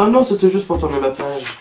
Oh non, c'était juste pour tourner ma page.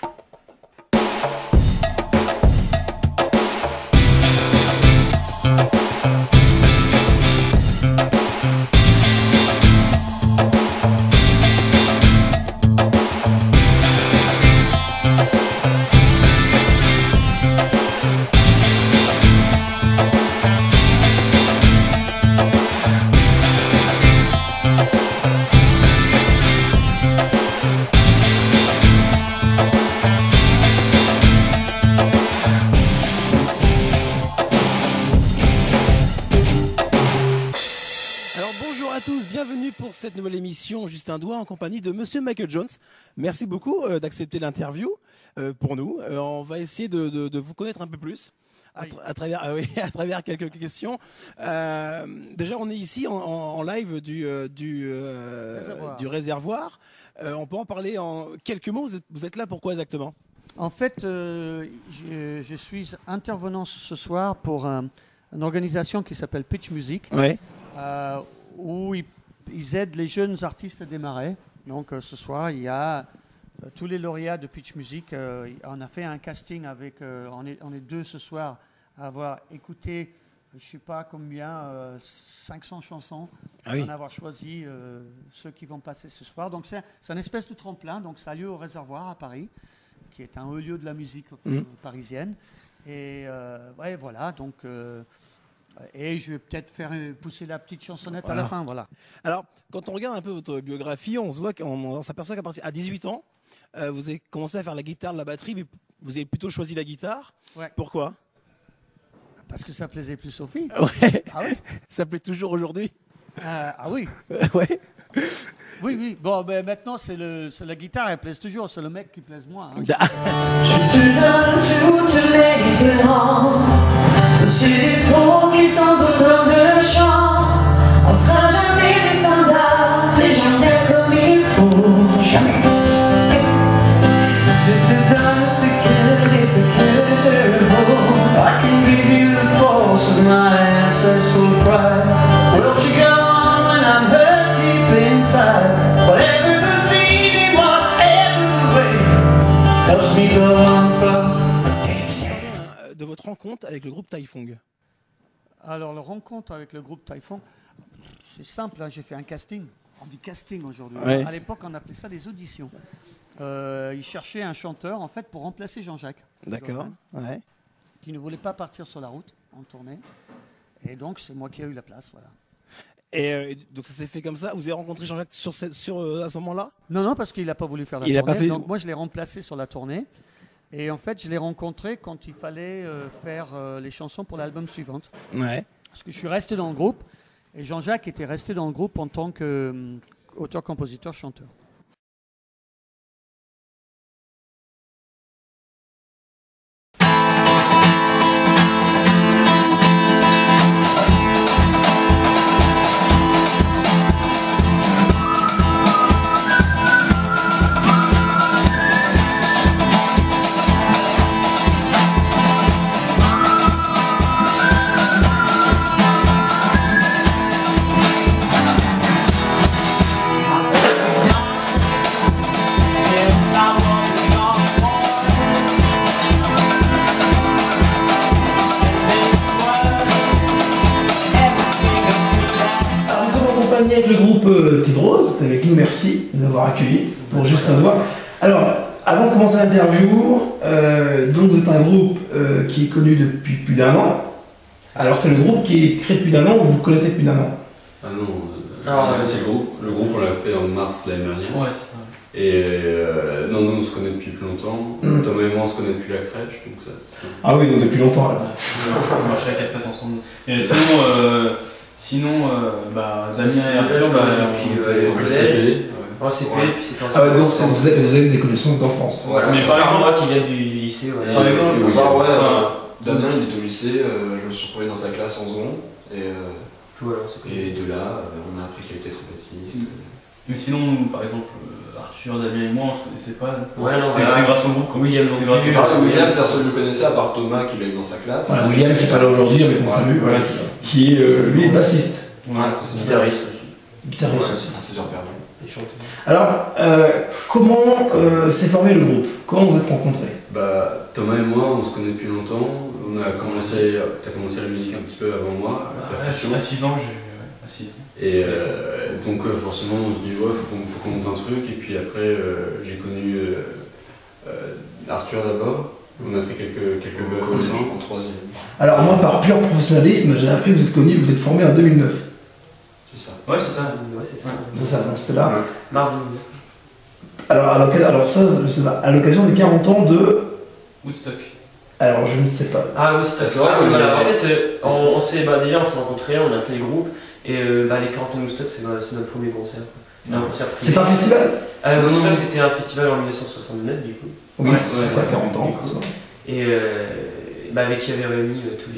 Cette nouvelle émission Juste un doigt en compagnie de Monsieur Michael Jones. Merci beaucoup d'accepter l'interview pour nous. On va essayer de vous connaître un peu plus à travers quelques questions. Déjà, on est ici en live du réservoir. On peut en parler en quelques mots. Vous êtes là pourquoi exactement? En fait, je suis intervenant ce soir pour une organisation qui s'appelle Pitch Music, où ils aident les jeunes artistes à démarrer. Donc ce soir, il y a tous les lauréats de Pitch Music. On a fait un casting avec, on est deux ce soir à avoir écouté, je ne sais pas combien, 500 chansons, en avoir choisi ceux qui vont passer ce soir. Donc c'est une espèce de tremplin. Donc ça a lieu au Réservoir à Paris, qui est un haut lieu de la musique parisienne. Et voilà, donc... et je vais peut-être faire pousser la petite chansonnette à la fin, voilà. Alors, quand on regarde un peu votre biographie, on se voit qu'on s'aperçoit qu'à partir à 18 ans, vous avez commencé à faire la guitare, la batterie, mais vous avez plutôt choisi la guitare. Ouais. Pourquoi? Parce que ça plaisait plus aux filles. Ouais. Ah ouais. Ça plaît toujours aujourd'hui. Ah oui. Ouais. Oui. Bon, ben maintenant, c'est la guitare, elle plaise toujours. C'est le mec qui plaise moins. Hein. Je te donne toutes les différences, tous ces défauts qui sont autant de chance. On sera jamais des standards, les gens bien comme il faut. Jamais. Je te donne ce que j'ai, ce que je vaux. I can give you the force of my ancestral pride. Won't you go on when I'm hurt deep inside? Whatever the feeling, whatever the way, helps me go on from. De votre rencontre avec le groupe Taifong. Alors, la rencontre avec le groupe Taifong, c'est simple, hein, j'ai fait un casting. On dit casting aujourd'hui. Ouais. À l'époque, on appelait ça des auditions. Ils cherchaient un chanteur, en fait, pour remplacer Jean-Jacques. D'accord, ouais. Qui ne voulait pas partir sur la route, en tournée. Et donc, c'est moi qui ai eu la place, voilà. Et donc, ça s'est fait comme ça. Vous avez rencontré Jean-Jacques à ce moment-là? Non, parce qu'il n'a pas voulu faire la tournée. Pas fait... Donc, moi, je l'ai remplacé sur la tournée. Et en fait, je l'ai rencontré quand il fallait faire les chansons pour l'album suivant. Ouais. Parce que je suis resté dans le groupe. Et Jean-Jacques était resté dans le groupe en tant qu'auteur, compositeur, chanteur. Avec le groupe Tidrose, avec nous, merci de nous avoir accueillis pour Juste un doigt. Alors, avant de commencer l'interview, donc vous êtes un groupe qui est connu depuis plus d'1 an. Alors c'est le groupe qui est créé depuis d'1 an ou vous vous connaissez depuis d'1 an? Ah non, c'est le groupe. Le groupe on l'a fait en mars l'année dernière. Ouais, c'est ça. Et non, nous on se connaît depuis plus longtemps. Thomas et moi on se connaît depuis la crèche, donc ça. Ah oui, donc depuis longtemps là. On marche à 4 pattes ensemble. Et sinon, Damien et Arthur, depuis le CP. Ouais, CP, puis c'est ah ouais, donc vous avez des connaissances d'enfance. Ouais, mais par exemple, moi qui viens du lycée, ouais. Par exemple, Damien il est au lycée, je me suis retrouvé dans sa classe en seconde. Et de là, on a appris qu'il était trompettiste. Mais sinon, par exemple, Arthur, Damien et moi, on se connaissait pas. Ouais, c'est grâce au groupe. William, personne ne le connaissait à part Thomas qui l'a eu dans sa classe. Voilà, William qui est pas là aujourd'hui, avec mon salut, qui est lui est bassiste. Ouais, c'est guitariste aussi. Guitariste aussi. À 6 heures perdues. et chanter. Alors, comment s'est formé le groupe? Comment vous êtes rencontrés? Bah, Thomas et moi, on se connaît depuis longtemps. T'as commencé la musique un petit peu avant moi. À 6 ans, j'ai 6 ans. Et donc forcément, on se dit ouais, faut qu'on monte un truc. Et puis après, j'ai connu Arthur d'abord. On a fait quelques bugs ensemble en 3e. Alors moi, par pur professionnalisme, j'ai appris que vous êtes connu, vous êtes formé en 2009. C'est ça. Ouais, c'est ça. Ouais, c'est ça. C'est ça, donc c'était là. Mardi. Alors ça, je sais pas, à l'occasion des 40 ans de... Woodstock. Alors je ne sais pas. Ah, Woodstock. C'est vrai, Voilà. En fait, on s'est rencontrés, on a fait les groupes, et les 40 ans de Woodstock, c'est notre premier concert. C'était un concert privé. C'est pas un festival? Woodstock, c'était un festival en 1969, du coup. Oui, c'est ça, 40 ans. Et avec qui avait réuni tous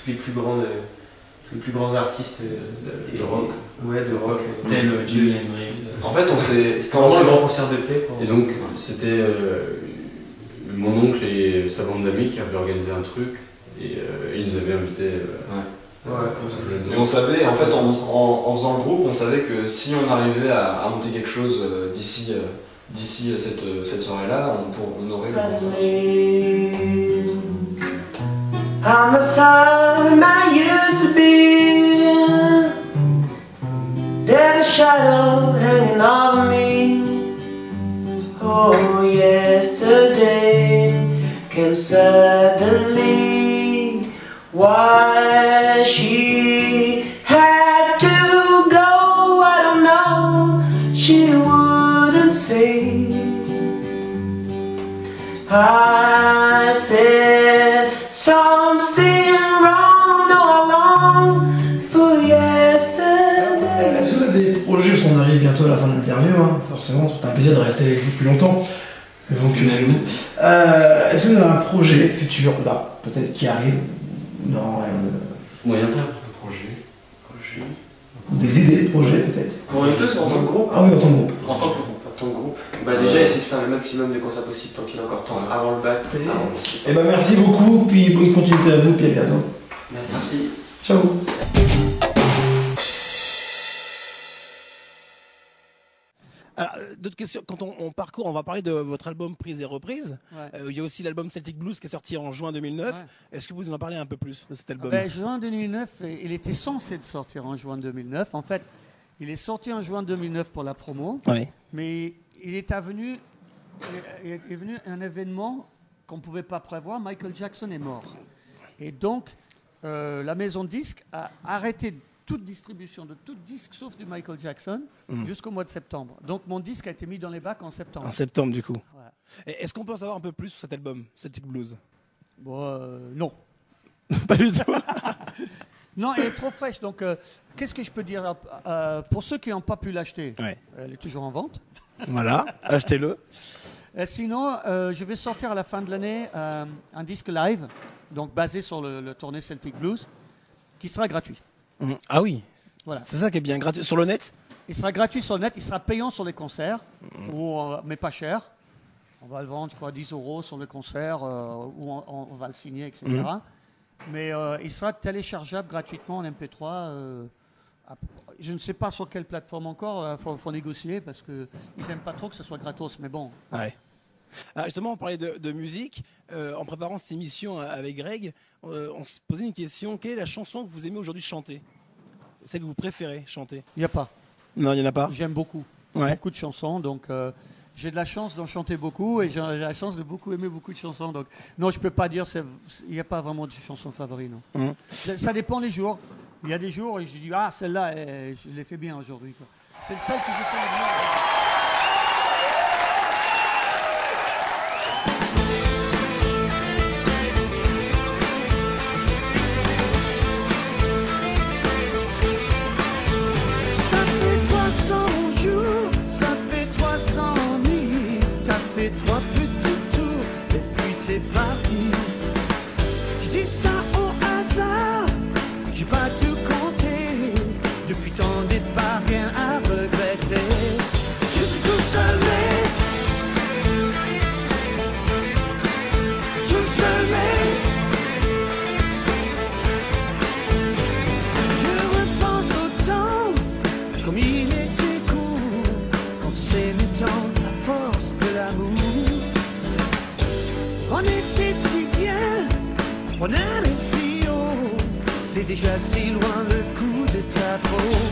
les plus grands artistes de rock. Ouais, de rock. Tel Jimi Hendrix. En fait, c'était vraiment un grand concert de paix. Et donc, c'était mon oncle et sa bande d'amis qui avaient organisé un truc. Et ils nous avaient invités. Et on savait, en fait, en faisant le groupe, on savait que si on arrivait à monter quelque chose d'ici cette soirée-là, on aurait le concert. I'm the son I used to be. There's a shadow hanging over me. Oh, yesterday came suddenly. Why she had to go, I don't know. She wouldn't say. I said something wrong, no, I long for yesterday. Est-ce que vous avez des projets, parce qu'on arrive bientôt à la fin de l'interview, hein, forcément, c'est un plaisir de rester avec vous plus longtemps. Donc, est-ce que vous avez un projet futur, là, peut-être qui arrive dans moyen terme, un projet. Des idées de projet, peut-être? Pour nous tous, en tant que groupe. Ah oui, en tant que groupe. En tant que groupe. Déjà, essayer de faire le maximum de concerts possible tant qu'il y a encore temps, avant le bac. Et ben merci beaucoup, puis bonne continuité à vous, puis à bientôt. Merci. Ciao. Alors, d'autres questions. Quand on parcourt, on va parler de votre album Prise et Reprise. Ouais. Il y a aussi l'album Celtic Blues qui est sorti en juin 2009. Ouais. Est-ce que vous en parlez un peu plus de cet album? Juin 2009, il était censé de sortir en juin 2009. En fait, il est sorti en juin 2009 pour la promo. Oui. Mais il est venu un événement qu'on ne pouvait pas prévoir. Michael Jackson est mort. Et donc, la maison de disques a arrêté toute distribution de tout disque sauf du Michael Jackson jusqu'au mois de septembre. Donc, mon disque a été mis dans les bacs en septembre. En septembre, du coup. Voilà. Et est-ce qu'on peut en savoir un peu plus sur cet album, Celtic Blues? Non. Pas du tout. Non, elle est trop fraîche. Donc, qu'est-ce que je peux dire pour ceux qui n'ont pas pu l'acheter? Ouais. Elle est toujours en vente. Voilà, achetez-le. Sinon, je vais sortir à la fin de l'année un disque live, donc basé sur le tournée Celtic Blues, qui sera gratuit. Ah oui, voilà. C'est ça qui est bien, gratuit sur le net? Il sera gratuit sur le net, il sera payant sur les concerts, mais pas cher. On va le vendre, je crois, 10 € sur le concert, où on va le signer, etc. Mais il sera téléchargeable gratuitement en MP3. Je ne sais pas sur quelle plateforme encore, faut négocier parce qu'ils n'aiment pas trop que ce soit gratos, mais bon. Ouais. Alors justement, on parlait de musique. En préparant cette émission avec Greg, on se posait une question. Quelle est la chanson que vous aimez aujourd'hui chanter? Celle que vous préférez chanter? Il n'y a pas. Non, il n'y en a pas? J'aime beaucoup. Ouais. Beaucoup de chansons, donc j'ai de la chance d'en chanter beaucoup et j'ai la chance de beaucoup aimer beaucoup de chansons. Donc non, je ne peux pas dire, il n'y a pas vraiment de chansons favoris, non. Ça dépend des jours. Il y a des jours où je dis, ah, celle-là, je l'ai fait bien aujourd'hui. C'est celle que j'ai fait le mieux. Ça fait 300 jours, ça fait 300 nuits, t'as fait 3 petits tours et puis t'es parti. Je dis ça au hasard, j'ai pas tout compté. Depuis ton départ, rien à regretter. Je suis tout seul, mais tout seul, mais je repense au temps comme il était court. On était si bien, on allait si haut. C'est déjà si loin le coup de ta peau.